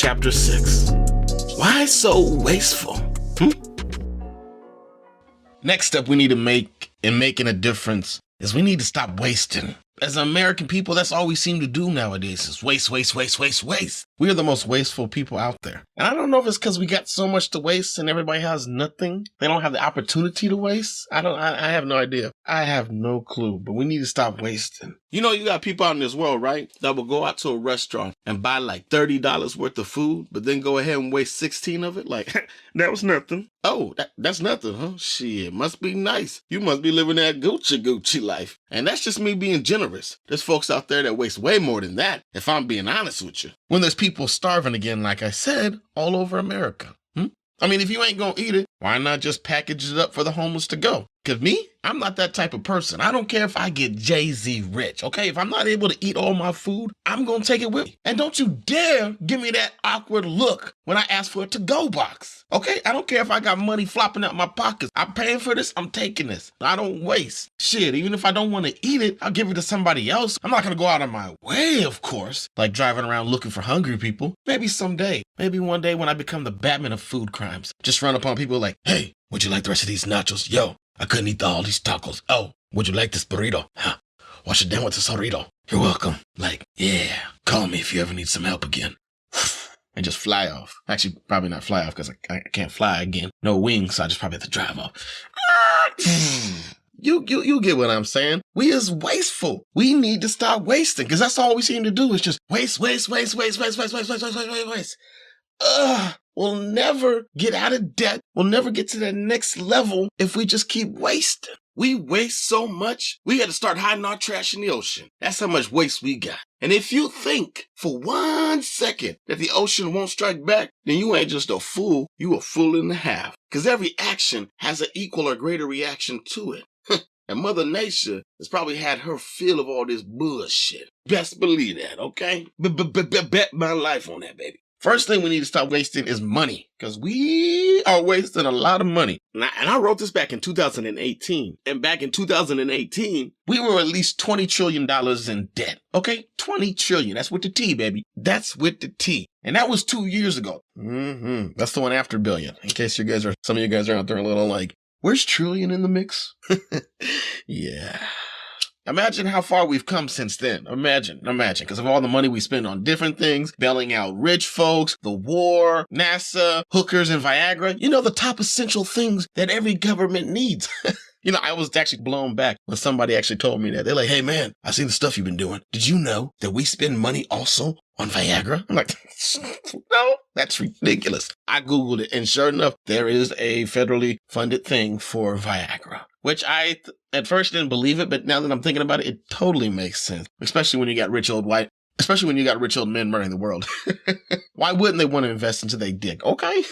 Chapter 6. Why so wasteful? Next step we need to make in making a difference is we need to stop wasting. As American people, that's all we seem to do nowadays is waste, waste, waste, waste, waste. We are the most wasteful people out there. And I don't know if it's because we got so much to waste and everybody has nothing. They don't have the opportunity to waste. I have no idea. I have no clue, but we need to stop wasting. You know, you got people out in this world, right, that will go out to a restaurant and buy like $30 worth of food, but then go ahead and waste 16 of it. Like, that was nothing. Oh, that's nothing, huh? Shit, must be nice. You must be living that Gucci life. And that's just me being generous. There's folks out there that waste way more than that, if I'm being honest with you. When there's people starving again, like I said, all over America. I mean, if you ain't gonna eat it, why not just package it up for the homeless to go? Because me, I'm not that type of person. I don't care if I get Jay-Z rich, okay? If I'm not able to eat all my food, I'm gonna take it with me. And don't you dare give me that awkward look when I ask for a to-go box, okay? I don't care if I got money flopping out my pockets. I'm paying for this, I'm taking this. I don't waste. Shit, even if I don't want to eat it, I'll give it to somebody else. I'm not gonna go out of my way, of course, like driving around looking for hungry people. Maybe someday, maybe one day when I become the Batman of food crimes, just run upon people like, hey, would you like the rest of these nachos? Yo, I couldn't eat all these tacos. Oh, would you like this burrito? Huh? Wash it down with this burrito. You're welcome. Like, yeah, call me if you ever need some help again. And just fly off. Actually, probably not fly off because I can't fly again. No wings, so I just probably have to drive off. You get what I'm saying. We is wasteful. We need to stop wasting because that's all we seem to do is just waste. We'll never get out of debt. We'll never get to that next level if we just keep wasting. We waste so much, we had to start hiding our trash in the ocean. That's how much waste we got. And if you think for 1 second that the ocean won't strike back, then you ain't just a fool, you a fool and a half. Because every action has an equal or greater reaction to it. And Mother Nature has probably had her fill of all this bullshit. Best believe that, okay? Bet my life on that, baby. First thing we need to stop wasting is money, because we are wasting a lot of money. And I wrote this back in 2018. And back in 2018, we were at least $20 trillion in debt. Okay? 20 trillion. That's with the T, baby. That's with the T. And that was 2 years ago. That's the one after billion. In case some of you guys are out there a little like, where's trillion in the mix? Yeah. Imagine how far we've come since then. Imagine, because of all the money we spend on different things, bailing out rich folks, the war, NASA, hookers, and Viagra. You know, the top essential things that every government needs. You know, I was actually blown back when somebody actually told me that. They're like, hey man, I see the stuff you've been doing. Did you know that we spend money also on Viagra? I'm like, no, that's ridiculous. I Googled it and sure enough, there is a federally funded thing for Viagra. Which I at first didn't believe it, but now that I'm thinking about it, it totally makes sense. Especially when you got rich old men murdering the world. Why wouldn't they want to invest into their dick? Okay.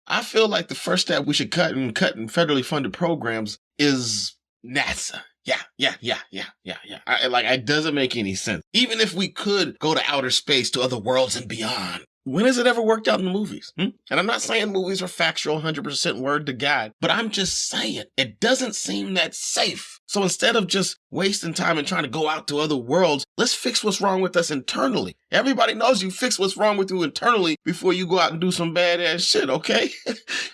I feel like the first step we should cut in federally funded programs is NASA. Yeah. It doesn't make any sense. Even if we could go to outer space to other worlds and beyond. When has it ever worked out in the movies? And I'm not saying movies are factual, 100% word to God, but I'm just saying it doesn't seem that safe. So instead of just wasting time and trying to go out to other worlds, let's fix what's wrong with us internally. Everybody knows you fix what's wrong with you internally before you go out and do some badass shit, okay?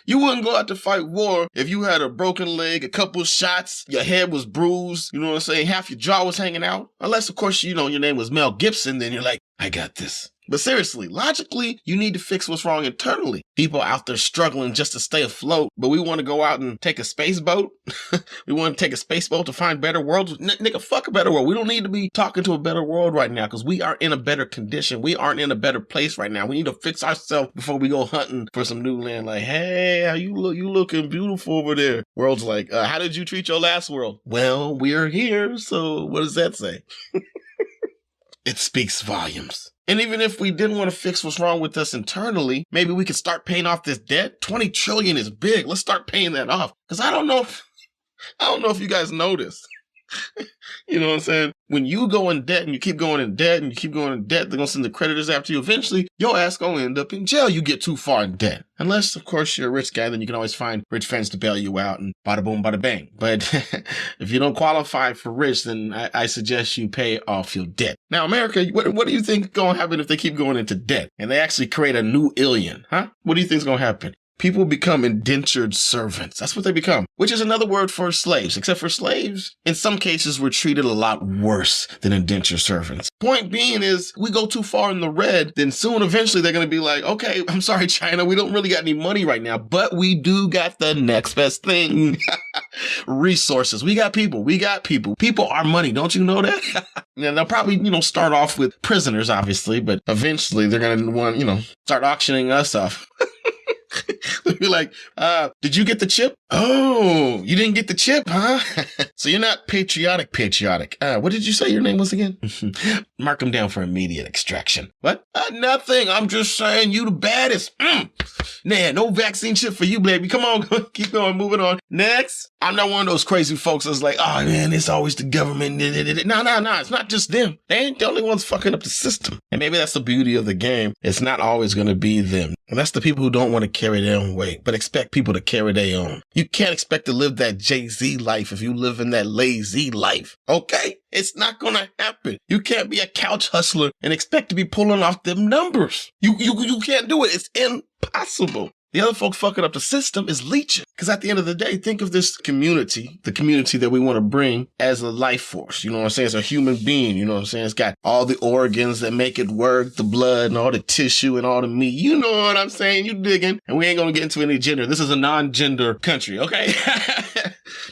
You wouldn't go out to fight war if you had a broken leg, a couple shots, your head was bruised, you know what I'm saying? Half your jaw was hanging out. Unless, of course, you know, your name was Mel Gibson, then you're like, I got this. But seriously, logically, you need to fix what's wrong internally. People out there struggling just to stay afloat, but we want to go out and take a space boat. We want to take a space boat to find better worlds. Nigga, fuck a better world. We don't need to be talking to a better world right now because we aren't in a better condition. We aren't in a better place right now. We need to fix ourselves before we go hunting for some new land. Like, hey, how you look? You looking beautiful over there. World's like, how did you treat your last world? Well, we're here, so what does that say? It speaks volumes. And even if we didn't want to fix what's wrong with us internally, maybe we could start paying off this debt. 20 trillion is big. Let's start paying that off. Because I don't know if you guys know this. You know what I'm saying? When you go in debt and you keep going in debt and you keep going in debt, they're going to send the creditors after you. Eventually, your ass going to end up in jail. You get too far in debt. Unless, of course, you're a rich guy, then you can always find rich friends to bail you out and bada boom, bada bang. But if you don't qualify for rich, then I suggest you pay off your debt. Now, America, what do you think is going to happen if they keep going into debt and they actually create a new alien? Huh? What do you think is going to happen? People become indentured servants. That's what they become, which is another word for slaves, except for slaves. In some cases, we're treated a lot worse than indentured servants. Point being is we go too far in the red, then soon eventually they're going to be like, okay, I'm sorry, China, we don't really got any money right now, but we do got the next best thing. Resources. We got people. We got people. People are money. Don't you know that? And they'll probably, start off with prisoners, obviously, but eventually they're going to want, start auctioning us off. They'll be like, did you get the chip? Oh, you didn't get the chip, huh? So you're not patriotic. What did you say your name was again? Mark them down for immediate extraction. What? Nothing. I'm just saying you the baddest. Nah, no vaccine chip for you, baby. Come on, keep going, moving on. Next. I'm not one of those crazy folks that's like, oh man, it's always the government. No. It's not just them. They ain't the only ones fucking up the system. And maybe that's the beauty of the game. It's not always going to be them. And that's the people who don't want to carry their own weight, but expect people to carry their own. You can't expect to live that Jay-Z life if you live in that lazy life. Okay? It's not going to happen. You can't be a couch hustler and expect to be pulling off them numbers. You can't do it. It's impossible. The other folk fucking up the system is leeching. Because at the end of the day, think of this community, the community that we want to bring as a life force. You know what I'm saying? It's a human being. You know what I'm saying? It's got all the organs that make it work, the blood and all the tissue and all the meat. You know what I'm saying? You digging? And we ain't going to get into any gender. This is a non-gender country, okay?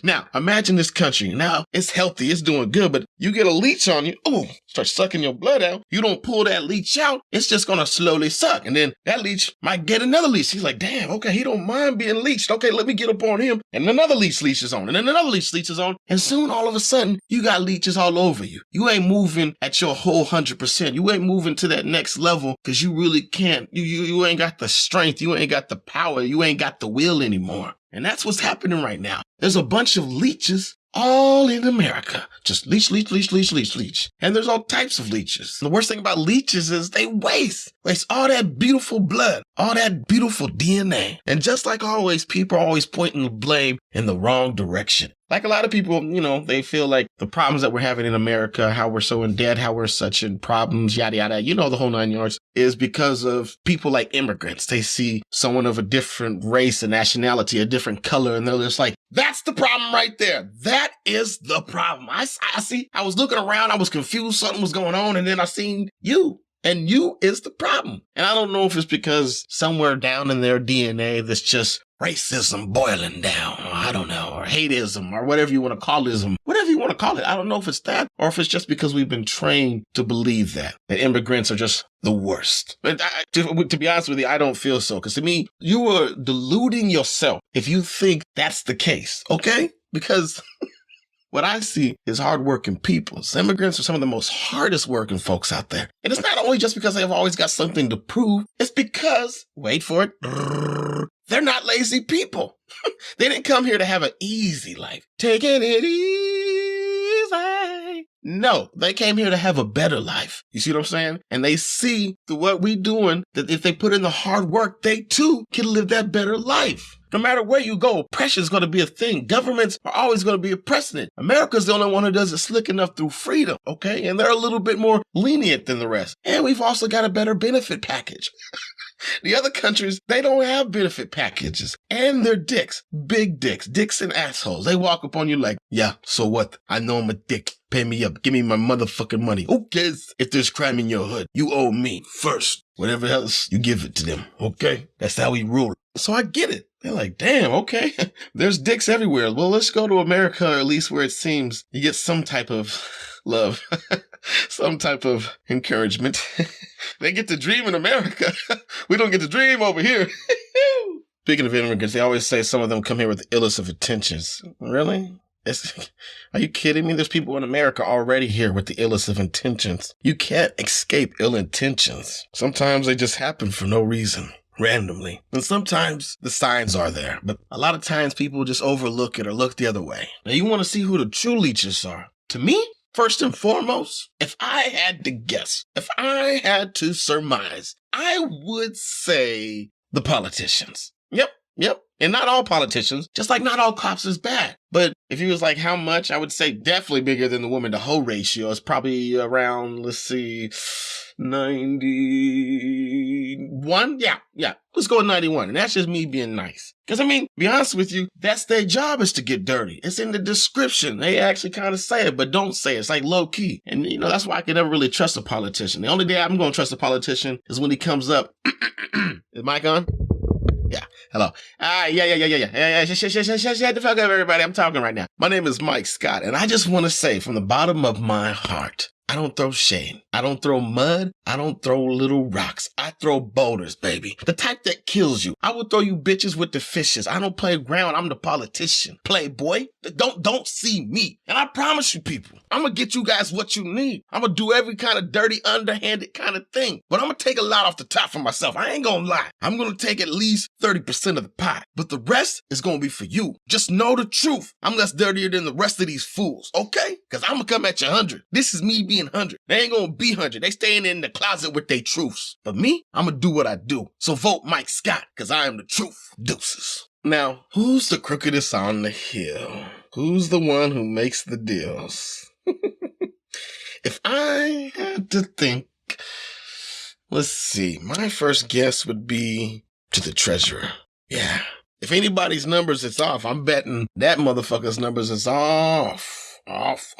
Now, imagine this country. Now, it's healthy. It's doing good. But you get a leech on you. Oh, start sucking your blood out. You don't pull that leech out. It's just going to slowly suck. And then that leech might get another leech. He's like, damn, okay, he don't mind being leeched. Okay, let me get up on him. And another leech leeches on. And then another leech leeches on. And soon, all of a sudden, you got leeches all over you. You ain't moving at your whole 100%. You ain't moving to that next level because you really can't. You ain't got the strength. You ain't got the power. You ain't got the will anymore. And that's what's happening right now. There's a bunch of leeches all in America. Just leech. And there's all types of leeches. The worst thing about leeches is they waste all that beautiful blood, all that beautiful DNA. And just like always, people are always pointing the blame in the wrong direction. Like a lot of people, they feel like the problems that we're having in America, how we're so in debt, how we're such in problems, yada, yada, the whole 9 yards, is because of people like immigrants. They see someone of a different race and nationality, a different color, and they're just like, that's the problem right there. That is the problem. I see. I was looking around. I was confused. Something was going on. And then I seen you. And you is the problem. And I don't know if it's because somewhere down in their DNA that's just racism boiling down, or I don't know, or hateism, or whatever you want to call it. Whatever you want to call it. I don't know if it's that, or if it's just because we've been trained to believe that immigrants are just the worst. But to be honest with you, I don't feel so. Because to me, you are deluding yourself if you think that's the case, okay? Because what I see is hardworking people. Immigrants are some of the most hardest working folks out there. And it's not only just because they've always got something to prove. It's because, wait for it, they're not lazy people. They didn't come here to have an easy life. Taking it easy. No, they came here to have a better life. You see what I'm saying? And they see through what we doing that if they put in the hard work, they too can live that better life. No matter where you go, oppression is going to be a thing. Governments are always going to be oppressing it. America's the only one who does it slick enough through freedom, okay? And they're a little bit more lenient than the rest. And we've also got a better benefit package. The other countries, they don't have benefit packages. And they're dicks. Big dicks. Dicks and assholes. They walk up on you like, yeah, so what? I know I'm a dick. Pay me up. Give me my motherfucking money. Who cares if there's crime in your hood? You owe me first. Whatever else, you give it to them, okay? That's how we rule. So I get it. They're like, damn, okay. There's dicks everywhere. Well, let's go to America, or at least where it seems you get some type of love, some type of encouragement. They get to dream in America. We don't get to dream over here. Speaking of immigrants, they always say some of them come here with the illest of intentions. Really? Are you kidding me? There's people in America already here with the illest of intentions. You can't escape ill intentions. Sometimes they just happen for no reason. randomly. And sometimes the signs are there, but a lot of times people just overlook it or look the other way. Now you want to see who the true leeches are. To me, first and foremost, if I had to guess, if I had to surmise, I would say the politicians. Yep. And not all politicians, just like not all cops is bad. But if he was like, how much? I would say definitely bigger than the woman to hoe ratio. It's probably around, let's see, 91. Yeah. Let's go with 91. And that's just me being nice. Because, I mean, be honest with you, that's their job is to get dirty. It's in the description. They actually kind of say it, but don't say it. It's like low key. And, that's why I can never really trust a politician. The only day I'm going to trust a politician is when he comes up. Is Mike on? Yeah. Hello. Yeah. Shut the fuck up, everybody. I'm talking right now. My name is Mike Scott, and I just want to say from the bottom of my heart, I don't throw shade. I don't throw mud. I don't throw little rocks. I throw boulders, baby. The type that kills you. I will throw you bitches with the fishes. I don't play ground. I'm the politician. Playboy. Don't see me. And I promise you people, I'm going to get you guys what you need. I'm going to do every kind of dirty, underhanded kind of thing. But I'm going to take a lot off the top for myself. I ain't going to lie. I'm going to take at least 30% of the pie. But the rest is going to be for you. Just know the truth. I'm less dirtier than the rest of these fools, okay? Because I'm going to come at you 100. This is me being 100. They ain't going to be 100. They staying in the closet with their truths. But me, I'm going to do what I do. So vote Mike Scott, because I am the truth. Deuces. Now, who's the crookedest on the hill? Who's the one who makes the deals? If I had to think, let's see, my first guess would be to the treasurer. Yeah. If anybody's numbers is off, I'm betting that motherfucker's numbers is off. Off.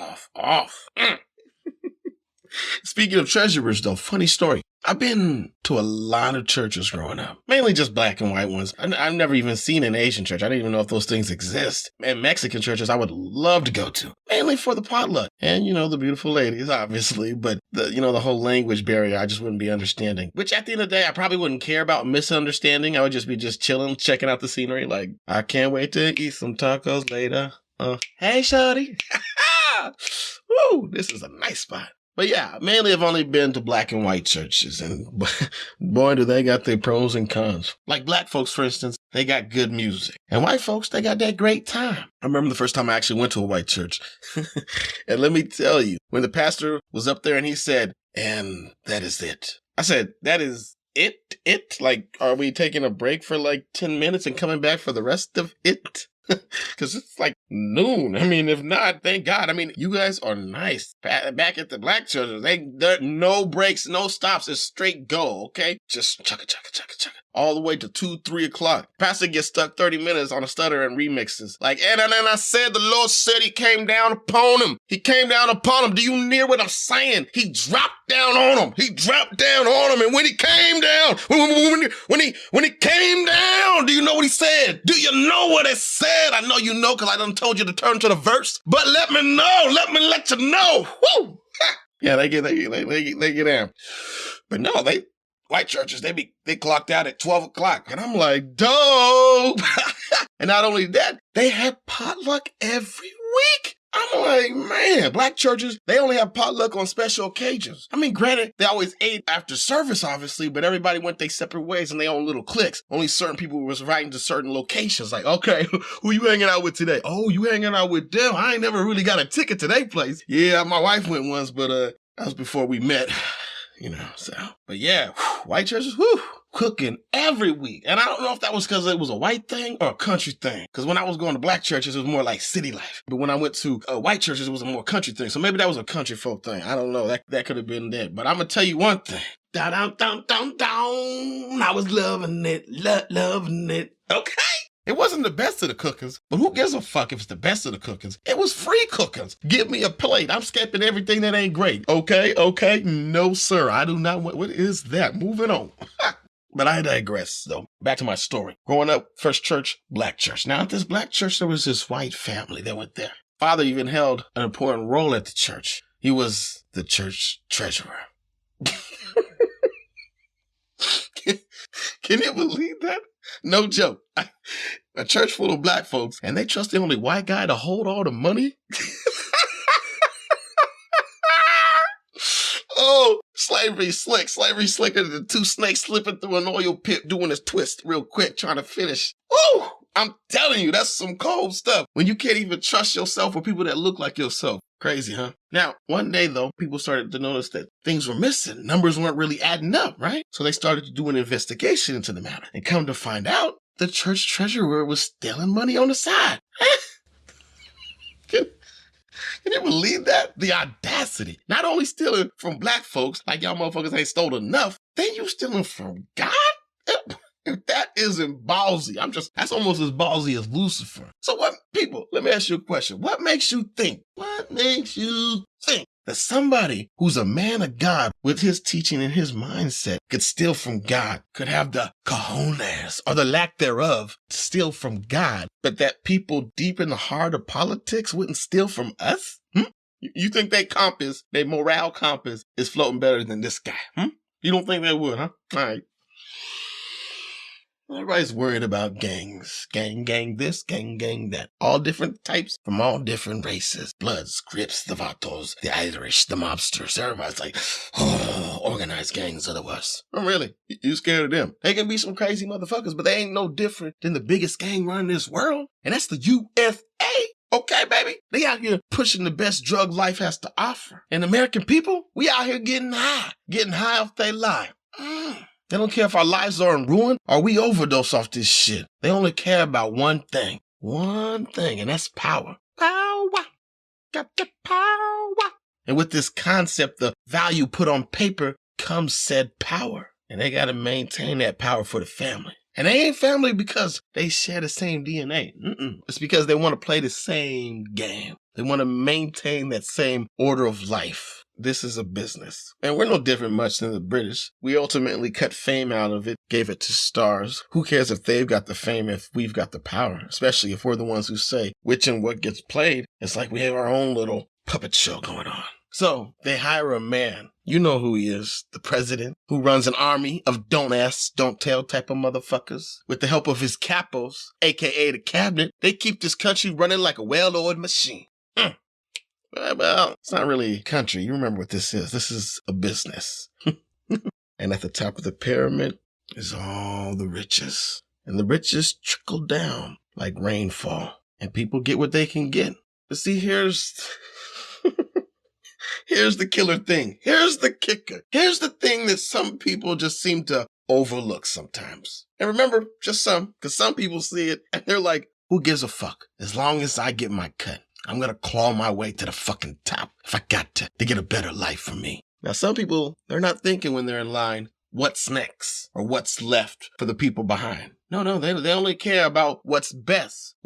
Speaking of treasurers, though, funny story. I've been to a lot of churches growing up, mainly just black and white ones. I've never even seen an Asian church. I didn't even know if those things exist. And Mexican churches I would love to go to, mainly for the potluck. And, the beautiful ladies, obviously, but the whole language barrier, I just wouldn't be understanding. Which at the end of the day, I probably wouldn't care about misunderstanding. I would just be chilling, checking out the scenery. Like, I can't wait to eat some tacos later. Hey, shawty. Woo, this is a nice spot. But yeah, mainly I've only been to black and white churches, and boy, do they got their pros and cons. Like black folks, for instance, they got good music. And white folks, they got that great time. I remember the first time I actually went to a white church. And let me tell you, when the pastor was up there and he said, and that is it. I said, that is it? Like, are we taking a break for like 10 minutes and coming back for the rest of it? Because it's like noon. I mean, if not, thank God. I mean, you guys are nice. Back at the black churches, there no breaks, no stops. It's straight go, okay? Just chugga. All the way to 2, 3 o'clock. Pastor gets stuck 30 minutes on a stutter and remixes. Like, and then I said, the Lord said he came down upon him. He came down upon him. Do you hear what I'm saying? He dropped down on him. And when he came down, when he came down, do you know what he said? Do you know what it said? I know you know, because I done told you to turn to the verse. But let me know. Let me let you know. Woo! Yeah, they get down. But no, white churches, they clocked out at 12 o'clock. And I'm like, dope. And not only that, they have potluck every week. I'm like, man, black churches, they only have potluck on special occasions. I mean, granted, they always ate after service, obviously, but everybody went their separate ways in their own little cliques. Only certain people was invited to certain locations. Like, okay, who you hanging out with today? Oh, you hanging out with them? I ain't never really got a ticket to their place. Yeah, my wife went once, but that was before we met. So. But yeah, white churches, cooking every week. And I don't know if that was because it was a white thing or a country thing. Because when I was going to black churches, it was more like city life. But when I went to white churches, it was a more country thing. So maybe that was a country folk thing. I don't know. That could have been that. But I'm going to tell you one thing. Down. I was loving it. Loving it. Okay. It wasn't the best of the cookings, but who gives a fuck if it's the best of the cookings? It was free cookings. Give me a plate. I'm skipping everything that ain't great. Okay. No, sir. I do not want. What is that? Moving on. But I digress, though. Back to my story. Growing up, first church, black church. Now, at this black church, there was this white family that went there. Father even held an important role at the church. He was the church treasurer. Can you believe that? No joke. A church full of black folks, and they trust the only white guy to hold all the money? Oh, Slavery slicker than two snakes slipping through an oil pit doing his twist real quick, trying to finish. Woo! I'm telling you, that's some cold stuff. When you can't even trust yourself or people that look like yourself. Crazy, huh? Now, one day, though, people started to notice that things were missing. Numbers weren't really adding up, right? So they started to do an investigation into the matter. And come to find out, the church treasurer was stealing money on the side. Can you believe that? The audacity. Not only stealing from black folks, like y'all motherfuckers ain't stole enough, then you stealing from God? If that isn't ballsy, that's almost as ballsy as Lucifer. So people, let me ask you a question. What makes you think that somebody who's a man of God with his teaching and his mindset could steal from God, could have the cojones or the lack thereof to steal from God, but that people deep in the heart of politics wouldn't steal from us? You think their morale compass is floating better than this guy? You don't think they would, huh? All right. Everybody's worried about gangs. Gang this, gang that. All different types from all different races. Bloods, Crips, the Vatos, the Irish, the mobsters. Everybody's like, oh, organized gangs are the worst. Oh, really? You scared of them? They can be some crazy motherfuckers, but they ain't no different than the biggest gang running this world. And that's the USA. Okay, baby? They out here pushing the best drug life has to offer. And American people, we out here getting high off their life. They don't care if our lives are in ruin or we overdose off this shit. They only care about one thing, and that's power. Power. Got the power. And with this concept, the value put on paper comes said power. And they got to maintain that power for the family. And they ain't family because they share the same DNA. It's because they want to play the same game. They want to maintain that same order of life. This is a business. And we're no different much than the British. We ultimately cut fame out of it, gave it to stars. Who cares if they've got the fame if we've got the power? Especially if we're the ones who say which and what gets played. It's like we have our own little puppet show going on. So they hire a man. You know who he is. The president, who runs an army of don't ask, don't tell type of motherfuckers. With the help of his capos, a.k.a. the cabinet, they keep this country running like a well-oiled machine. Well, it's not really country. You remember what this is. This is a business. And at the top of the pyramid is all the riches. And the riches trickle down like rainfall. And people get what they can get. But see, here's the killer thing. Here's the kicker. Here's the thing that some people just seem to overlook sometimes. And remember, just some, because some people see it and they're like, who gives a fuck? As long as I get my cut. I'm going to claw my way to the fucking top if I got to get a better life for me. Now, some people, they're not thinking when they're in line, what's next or what's left for the people behind. No, they only care about what's best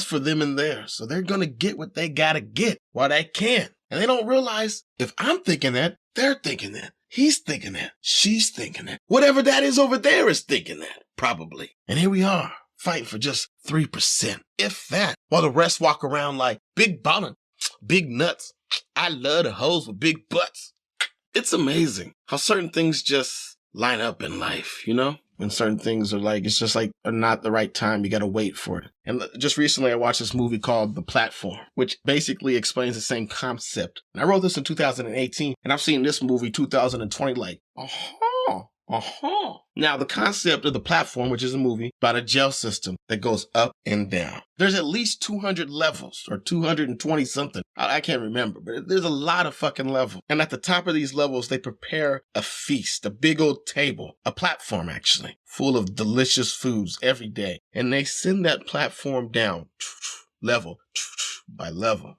for them and theirs. So they're going to get what they got to get while they can. And they don't realize if I'm thinking that, they're thinking that. He's thinking that. She's thinking that. Whatever that is over there is thinking that, probably. And here we are. Fighting for just 3%, if that, while the rest walk around like big ballin', big nuts. I love the hoes with big butts. It's amazing how certain things just line up in life, you know? When certain things are like, it's just like are not the right time, you gotta wait for it. And just recently I watched this movie called The Platform, which basically explains the same concept. And I wrote this in 2018, and I've seen this movie 2020 like, Now, the concept of The Platform, which is a movie about a jail system that goes up and down. There's at least 200 levels or 220 something. I can't remember, but there's a lot of fucking levels. And at the top of these levels, they prepare a feast, a big old table, a platform actually, full of delicious foods every day. And they send that platform down level by level.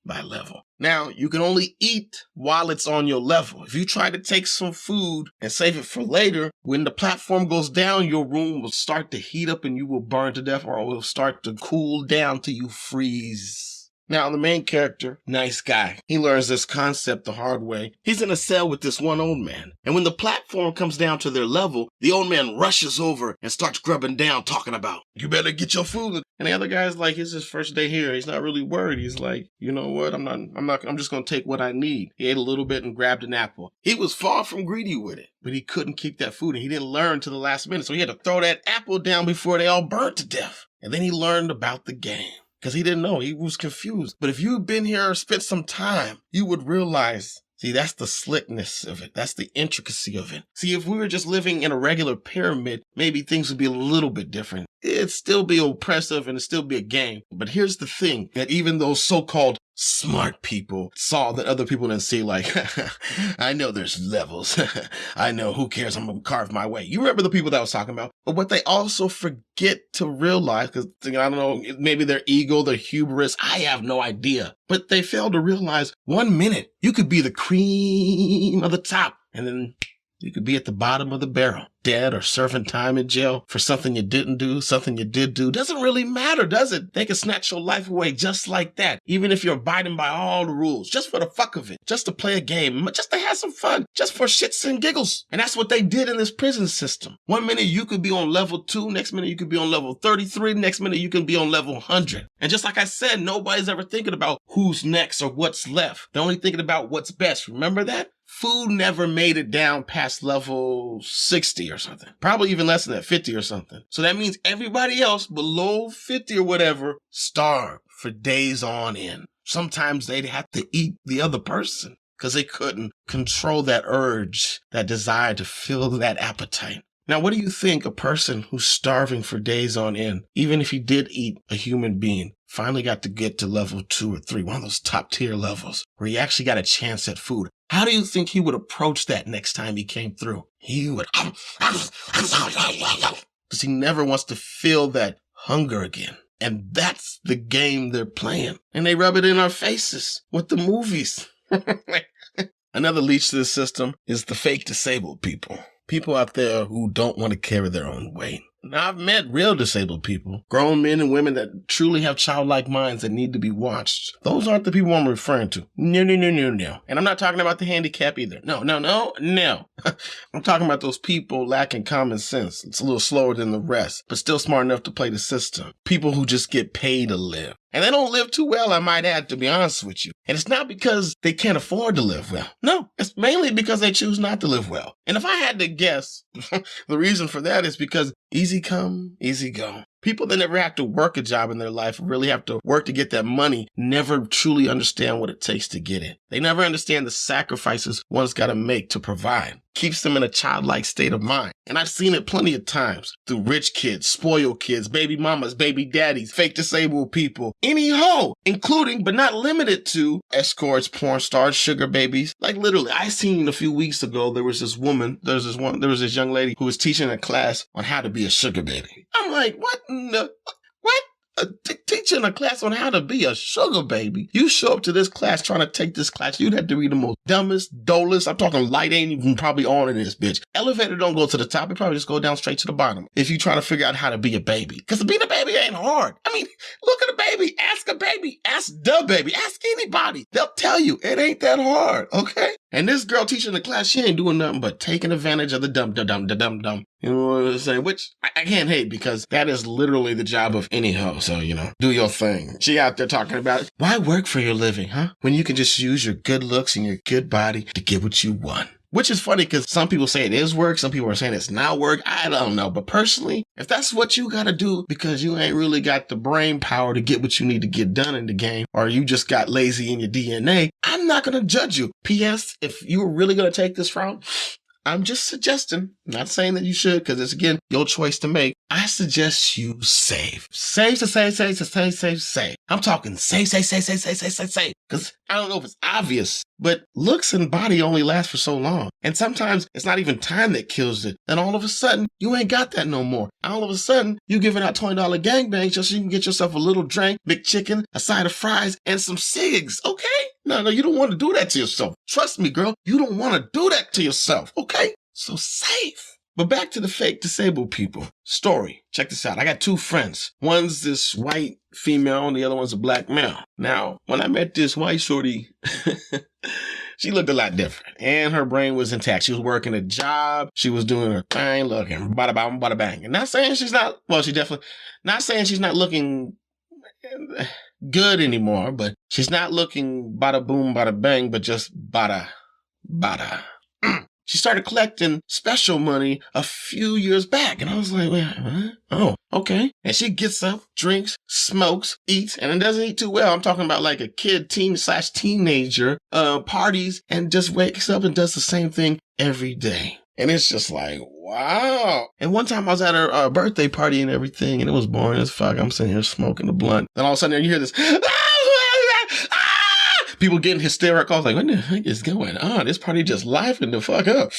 By level. Now, you can only eat while it's on your level. If you try to take some food and save it for later, when the platform goes down, your room will start to heat up and you will burn to death, or it will start to cool down till you freeze. Now, the main character, nice guy, he learns this concept the hard way. He's in a cell with this one old man. And when the platform comes down to their level, the old man rushes over and starts grubbing down, talking about, you better get your food. And the other guy's like, it's his first day here. He's not really worried. He's like, you know what? I'm just going to take what I need. He ate a little bit and grabbed an apple. He was far from greedy with it, but he couldn't keep that food and he didn't learn to the last minute. So he had to throw that apple down before they all burnt to death. And then he learned about the game. Because he didn't know. He was confused. But if you had been here or spent some time, you would realize See, that's the slickness of it. That's the intricacy of it. See, if we were just living in a regular pyramid, maybe things would be a little bit different. It'd still be oppressive and it'd still be a game. But here's the thing, that even those so-called smart people saw that other people didn't see, like, I know there's levels. I know, who cares? I'm going to carve my way. You remember the people that I was talking about? But what they also forget to realize, because I don't know, maybe their ego, their hubris, I have no idea. But they fail to realize 1 minute you could be the cream of the top, and then you could be at the bottom of the barrel, dead or serving time in jail for something you didn't do, something you did do. Doesn't really matter, does it? They can snatch your life away just like that, even if you're abiding by all the rules, just for the fuck of it, just to play a game, just to have some fun, just for shits and giggles. And that's what they did in this prison system. 1 minute you could be on level 2, next minute you could be on level 33, next minute you can be on level 100. And just like I said, nobody's ever thinking about who's next or what's left. They're only thinking about what's best. Remember that? Food never made it down past level 60 or something. Probably even less than that, 50 or something. So that means everybody else below 50 or whatever starved for days on end. Sometimes they'd have to eat the other person because they couldn't control that urge, that desire to fill that appetite. Now, what do you think a person who's starving for days on end, even if he did eat a human being, finally got to get to level 2 or 3, one of those top tier levels where he actually got a chance at food? How do you think he would approach that next time he came through? He would, because he never wants to feel that hunger again. And that's the game they're playing. And they rub it in our faces with the movies. Another leech to the system is the fake disabled people. People out there who don't want to carry their own weight. Now, I've met real disabled people, grown men and women that truly have childlike minds that need to be watched. Those aren't the people I'm referring to. No. And I'm not talking about the handicap either. No. I'm talking about those people lacking common sense. It's a little slower than the rest, but still smart enough to play the system. People who just get paid to live. And they don't live too well, I might add, to be honest with you. And it's not because they can't afford to live well. No, it's mainly because they choose not to live well. And if I had to guess, the reason for that is because easy come, easy go. People that never have to work a job in their life, really have to work to get that money, never truly understand what it takes to get it. They never understand the sacrifices one's got to make to provide. Keeps them in a childlike state of mind. And I've seen it plenty of times through rich kids, spoiled kids, baby mamas, baby daddies, fake disabled people, any hoe, including but not limited to escorts, porn stars, sugar babies. Like literally, I seen a few weeks ago, there was this young lady who was teaching a class on how to be a sugar baby. I'm like, what? Teaching a class on how to be a sugar baby. You show up to this class trying to take this class, you'd have to be the most dumbest, dullest. I'm talking light ain't even probably on in this bitch. Elevator don't go to the top. It probably just go down straight to the bottom if you try to figure out how to be a baby. Because being a baby ain't hard. I mean, look at a baby. Ask a baby. Ask the baby. Ask anybody. They'll tell you it ain't that hard, okay? And this girl teaching the class, she ain't doing nothing but taking advantage of the dumb. You know what I'm saying? Which I can't hate because that is literally the job of any hoe. So, do your thing. She out there talking about, why work for your living, huh? When you can just use your good looks and your good body to get what you want. Which is funny because some people say it is work. Some people are saying it's not work. I don't know. But personally, if that's what you got to do because you ain't really got the brain power to get what you need to get done in the game, or you just got lazy in your DNA, I'm not going to judge you. P.S. If you were really going to take this route, I'm just suggesting, not saying that you should, because it's, again, your choice to make. I suggest you save. Save. I'm talking save. Because I don't know if it's obvious, but looks and body only last for so long. And sometimes it's not even time that kills it. And all of a sudden, you ain't got that no more. All of a sudden, you giving out $20 gangbangs just so you can get yourself a little drink, big chicken, a side of fries, and some cigs, okay? No, you don't want to do that to yourself. Trust me, girl, you don't want to do that to yourself, okay? So save. But back to the fake disabled people. Story. Check this out. I got two friends. One's this white female and the other one's a black male. Now, when I met this white shorty, she looked a lot different. And her brain was intact. She was working a job. She was doing her thing, looking bada bang, bada bang. And not saying she's not, well, she definitely, not saying she's not looking good anymore, but she's not looking bada boom, bada bang, but just bada. she started collecting special money a few years back. And I was like, wait, what? Oh, okay. And she gets up, drinks, smokes, eats, and it doesn't eat too well. I'm talking about like a teen/teenager, parties, and just wakes up and does the same thing every day. And it's just like, wow. And one time I was at her birthday party and everything, and it was boring as fuck. I'm sitting here smoking a blunt. Then all of a sudden you hear this, people getting hysterical. I was like, what the heck is going on? This party just laughing the fuck up.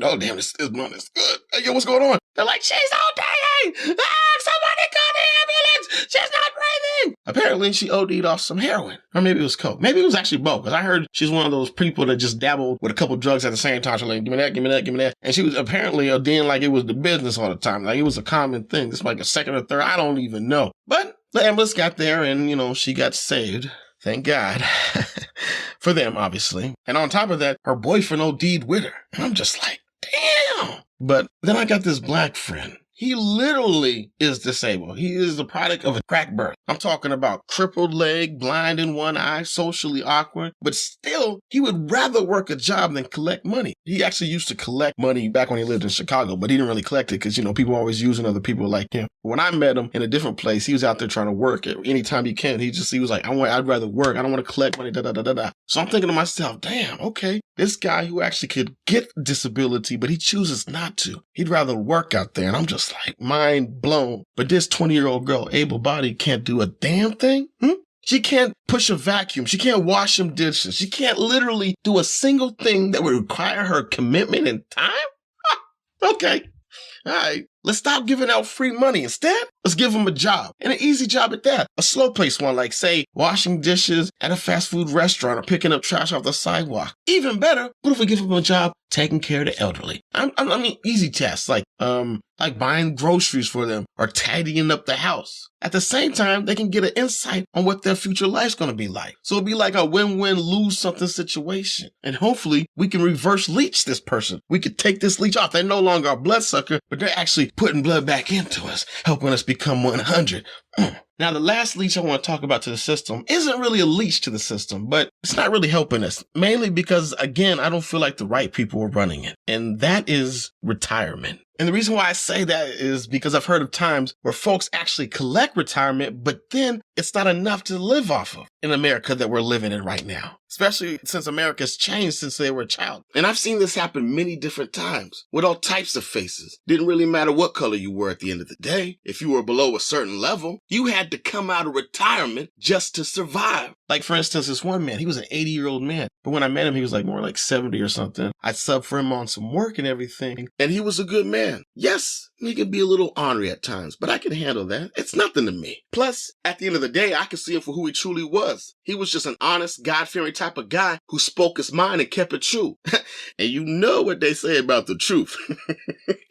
Oh, damn, this blunt is good. Hey, yo, what's going on? They're like, she's all dying. Somebody call the ambulance. She's not breathing. Apparently, she OD'd off some heroin. Or maybe it was coke. Maybe it was actually both. Because I heard she's one of those people that just dabbled with a couple drugs at the same time. She's like, give me that, give me that, give me that. And she was apparently ODing like it was the business all the time. Like it was a common thing. It's like a second or third. I don't even know. But the ambulance got there and, she got saved. Thank God. For them, obviously. And on top of that, her boyfriend OD'd with her. And I'm just like, damn. But then I got this black friend. He literally is disabled. He is the product of a crack birth. I'm talking about crippled leg, blind in one eye, socially awkward, but still, he would rather work a job than collect money. He actually used to collect money back when he lived in Chicago, but he didn't really collect it because, people are always using other people like him. When I met him in a different place, he was out there trying to work anytime he can. He was like, I'd rather work. I don't want to collect money, da-da-da-da-da. So I'm thinking to myself, damn, okay, this guy who actually could get disability, but he chooses not to. He'd rather work out there. And I'm just like, mind blown. But this 20-year-old girl, able-bodied, can't do a damn thing? She can't push a vacuum. She can't wash some dishes. She can't literally do a single thing that would require her commitment and time? Okay. All right. Let's stop giving out free money. Instead, let's give them a job. And an easy job at that. A slow pace one, like, say, washing dishes at a fast food restaurant or picking up trash off the sidewalk. Even better, what if we give them a job taking care of the elderly? I mean, easy tasks like buying groceries for them or tidying up the house. At the same time, they can get an insight on what their future life's going to be like. So it'll be like a win-win, lose-something situation. And hopefully, we can reverse leech this person. We could take this leech off. They're no longer a bloodsucker, but they're actually putting blood back into us, helping us become 100. Now, the last leech I want to talk about to the system isn't really a leech to the system, but it's not really helping us. Mainly because, again, I don't feel like the right people are running it. And that is retirement. And the reason why I say that is because I've heard of times where folks actually collect retirement, but then it's not enough to live off of in America that we're living in right now. Especially since America's changed since they were a child. And I've seen this happen many different times with all types of faces. Didn't really matter what color you were at the end of the day. If you were below a certain level, you had to come out of retirement just to survive. Like, for instance, this one man, he was an 80-year-old man. But when I met him, he was like more like 70 or something. I subbed for him on some work and everything. And he was a good man. Yes, he could be a little ornery at times, but I can handle that. It's nothing to me. Plus, at the end of the day, I could see him for who he truly was. He was just an honest, God-fearing type of guy who spoke his mind and kept it true. And you know what they say about the truth.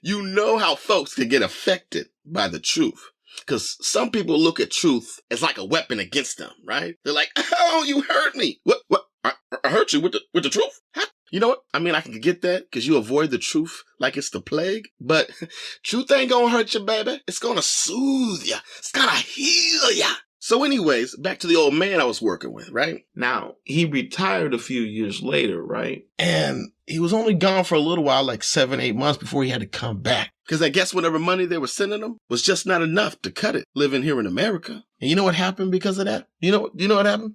You know how folks can get affected by the truth. Because some people look at truth as like a weapon against them, right? They're like, oh, you hurt me. What? I hurt you with the truth? Huh? You know what? I mean, I can get that because you avoid the truth like it's the plague. But truth ain't gonna hurt you, baby. It's gonna soothe you. It's gonna heal you. So anyways, back to the old man I was working with, right? Now, he retired a few years later, right? And he was only gone for a little while, like 7-8 months before he had to come back. Because I guess whatever money they were sending him was just not enough to cut it living here in America. And you know what happened because of that? You know what happened?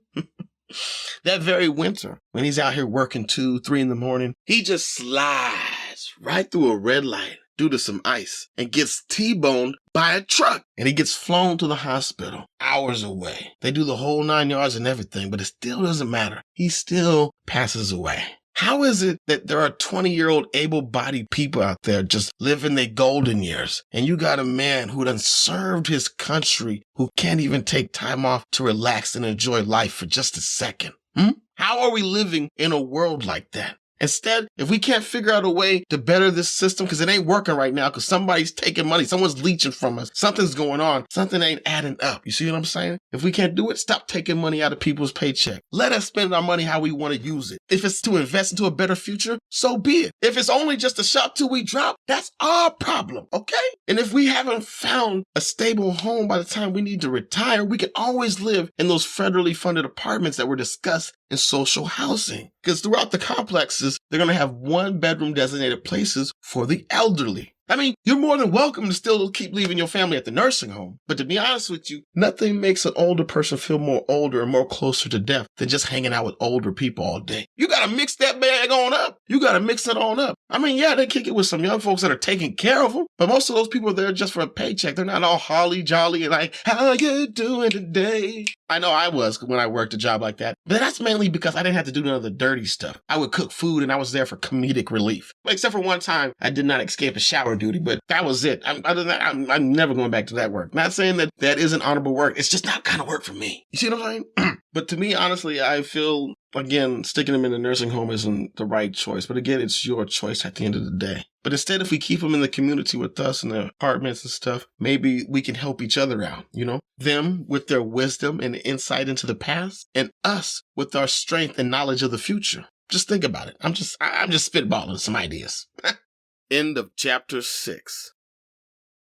That very winter, when he's out here working 2-3 in the morning, he just slides right through a red light due to some ice and gets T-boned by a truck. And he gets flown to the hospital hours away. They do the whole 9 yards and everything, but it still doesn't matter. He still passes away. How is it that there are 20-year-old able-bodied people out there just living their golden years, and you got a man who done served his country who can't even take time off to relax and enjoy life for just a second? How are we living in a world like that? Instead, if we can't figure out a way to better this system, because it ain't working right now, because somebody's taking money, someone's leeching from us, something's going on, something ain't adding up. You see what I'm saying? If we can't do it, stop taking money out of people's paycheck. Let us spend our money how we want to use it. If it's to invest into a better future, so be it. If it's only just a shop till we drop, that's our problem, okay? And if we haven't found a stable home by the time we need to retire, we can always live in those federally funded apartments that were discussed in social housing. Because throughout the complexes, they're going to have 1-bedroom designated places for the elderly. I mean, you're more than welcome to still keep leaving your family at the nursing home. But to be honest with you, nothing makes an older person feel more older and more closer to death than just hanging out with older people all day. You got to mix that bag on up. You got to mix it on up. I mean, yeah, they kick it with some young folks that are taking care of them, but most of those people are there just for a paycheck. They're not all holly jolly and like, how you doing today? I know I was when I worked a job like that, but that's mainly because I didn't have to do none of the dirty stuff. I would cook food and I was there for comedic relief. Except for one time, I did not escape a shower duty, but that was it. Other than that, I'm never going back to that work. Not saying that that isn't honorable work. It's just not kind of work for me. You see what I'm saying? But to me, honestly, I feel, again, sticking them in a nursing home isn't the right choice. But again, it's your choice at the end of the day. But instead, if we keep them in the community with us in the apartments and stuff, maybe we can help each other out, you know? Them with their wisdom and insight into the past, and us with our strength and knowledge of the future. Just think about it. I'm just spitballing some ideas. End of chapter 6.